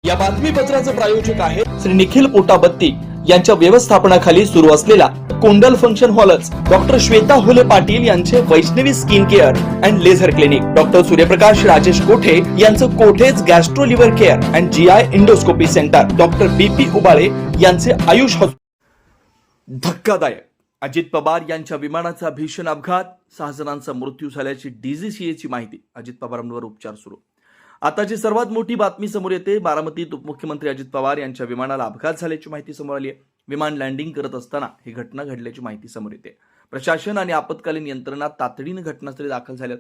या बातमीपत्राचे प्रायोजक आहे श्री निखिल पोटाबत्ती यांच्या व्यवस्थापनाखाली सुरू असलेला कुंडल फंक्शन हॉलच, डॉक्टर श्वेता होले पाटील यांचे Vaishnavi skin care and laser clinic, doctor Suryaprakash Rajesh Kothe यांचं Kothe's gastro liver care and GI endoscopy centre, doctor BP Ubale यांचे आयुष हॉस्पिटल। धक्कादायक, अजित पवार यांच्या विमानाचा भीषण अपघात, 6 जणांचा मृत्यू झाल्याची डीजीसीएची माहिती। अजित पवारांवर उपचार सुरू। आताची सर्वात मोठी बातमी समोर येते। बारामतीत उपमुख्यमंत्री अजित पवार यांच्या विमानाला अपघात झाल्याची माहिती समोर आली आहे। विमान लँडिंग करत असताना ही घटना घडल्याची माहिती समोर येते। प्रशासन आणि आपत्कालीन यंत्रणा तातडीने घटनास्थळी दाखल झाल्यात।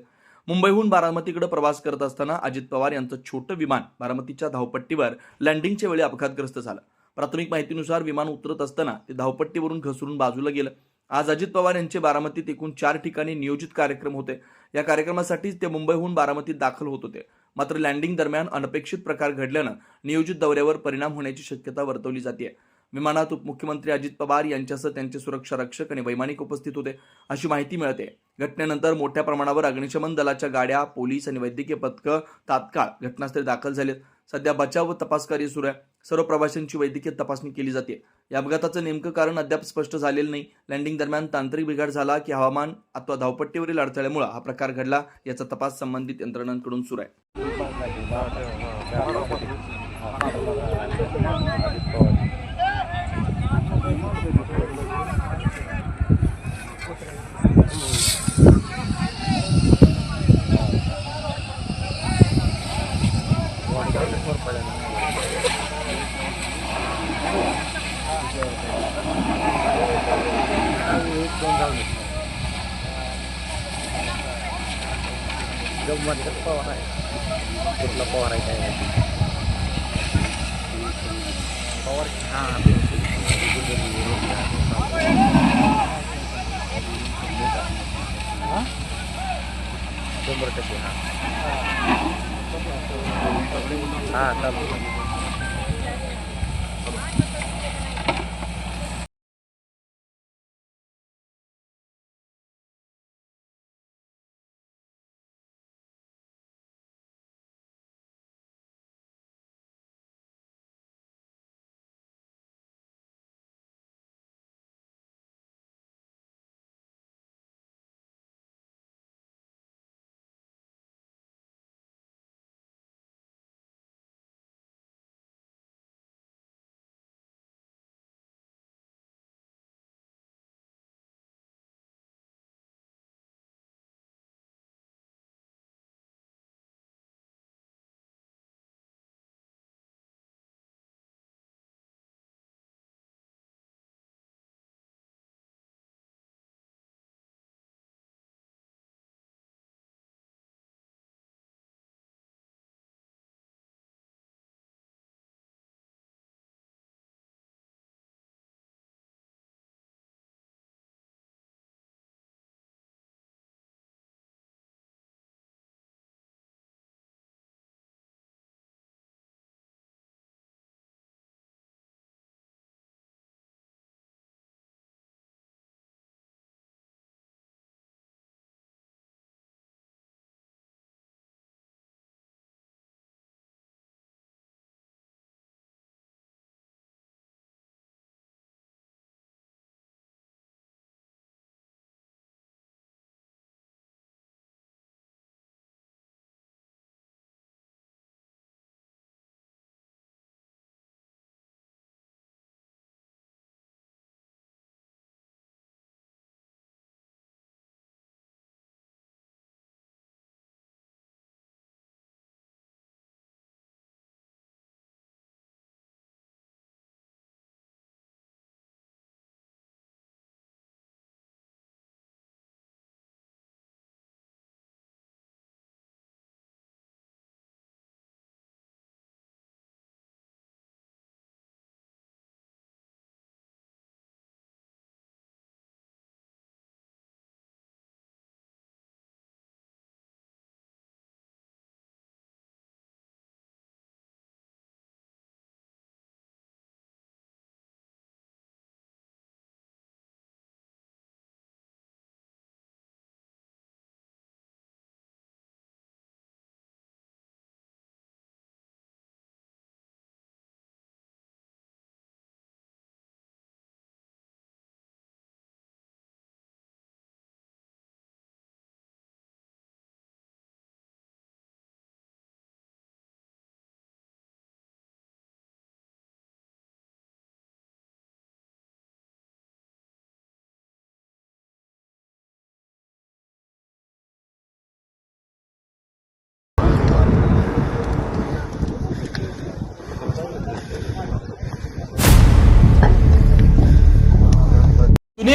मुंबईहून बारामतीकडे प्रवास करत असताना अजित पवार यांचं छोटं विमान बारामतीच्या धावपट्टीवर लँडिंगच्या वेळी अपघातग्रस्त झालं। प्राथमिक माहितीनुसार विमान उतरत असताना ते धावपट्टीवरून घसरून बाजूला गेलं। आज अजित पवार यांचे बारामतीत एकूण 4 ठिकाणी नियोजित कार्यक्रम होते। या कार्यक्रमासाठीच ते मुंबईहून बारामतीत दाखल होत होते। मात्र लँडिंग दरम्यान अनपेक्षित प्रकार घडल्यानं नियोजित दौऱ्यावर परिणाम होण्याची शक्यता वर्तवली जाते। विमानात उपमुख्यमंत्री अजित पवार यांच्यासह त्यांचे सुरक्षा रक्षक आणि वैमानिक उपस्थित होते अशी माहिती मिळते। घटनेनंतर मोठ्या प्रमाणावर अग्निशमन दलाच्या गाड्या, पोलीस आणि वैद्यकीय पथकं तात्काळ घटनास्थळी दाखल झालेत। सध्या बचाव व तपास कार्य सुरू आहे। सर्व प्रवाशांची वैद्यकीय तपासणी केली जाते। या अपघाताचं नेमकं कारण अद्याप स्पष्ट झालेलं नाही। लँडिंग दरम्यान तांत्रिक बिघाड झाला की हवामान अथवा धावपट्टीवरील अडथळ्यामुळे हा प्रकार घडला याचा तपास संबंधित यंत्रणांकडून सुरू आहे। पवार आहे कुठला पवार आहे काय पवार हां 100% हां चालू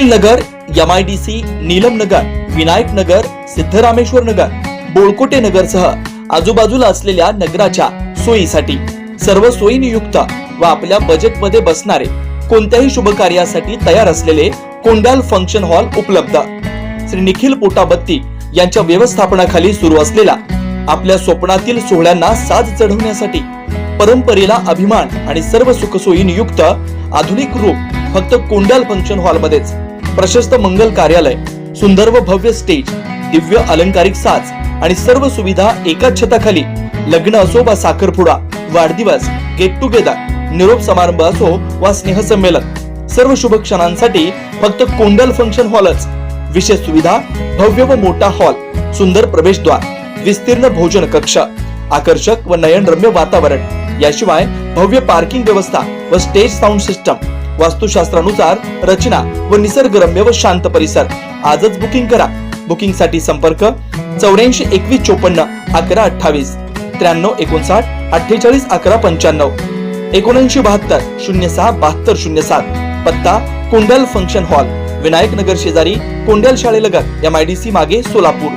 निखिल नगर, MIDC, नीलम नगर, विनायक नगर, सिद्धरामेश्वर नगर, बोळकोटे नगरसह आजूबाजूला असलेल्या नगराच्या सोयीसाठी सर्व सोयीनियुक्त व आपल्या बजेटमध्ये बसणारे कोणत्याही शुभ कार्यासाठी तयार असलेले कोंडाल फंक्शन हॉल उपलब्ध. श्री निखिल पोटाबत्ती यांच्या व्यवस्थापनाखाली सुरू असलेला आपल्या स्वप्नातील सोहळ्यांना साज चढवण्यासाठी परंपरेला अभिमान आणि सर्व सुखसोयी युक्त आधुनिक रूप फक्त कोंडाल फंक्शन हॉल मध्येच. प्रशस्त मंगल कार्यालय, सुंदर व भव्य स्टेज, दिव्य अलंकारिक साज आणि सर्व सुविधा एकाच छताखाली. लग्न असो वा साखरपुडा, वाढदिवस, गेट टुगेदर, निरोप समारंभ असो वा स्नेहसंमेलन, सर्व शुभ क्षणांसाठी फक्त कोंडाल फंक्शन हॉलच. विशेष सुविधा, भव्य व मोठा हॉल, सुंदर प्रवेशद्वार, विस्तीर्ण भोजन कक्ष, आकर्षक व नयनरम्य वातावरण, याशिवाय भव्य पार्किंग व्यवस्था व स्टेज साऊंड सिस्टम, वास्तुशास्त्रानुसार रचना व निसर्गरम्य व शांत परिसर. आजच बुकिंग करा. बुकिंग साठी संपर्क 84 21 54 11 28, 93 59 48 11 95, 79 72 06 72 07. पत्ता कोंडाल फंक्शन हॉल, विनायक नगर शेजारी, कोंडाल शाळेलगत, MIDC मागे, सोलापूर.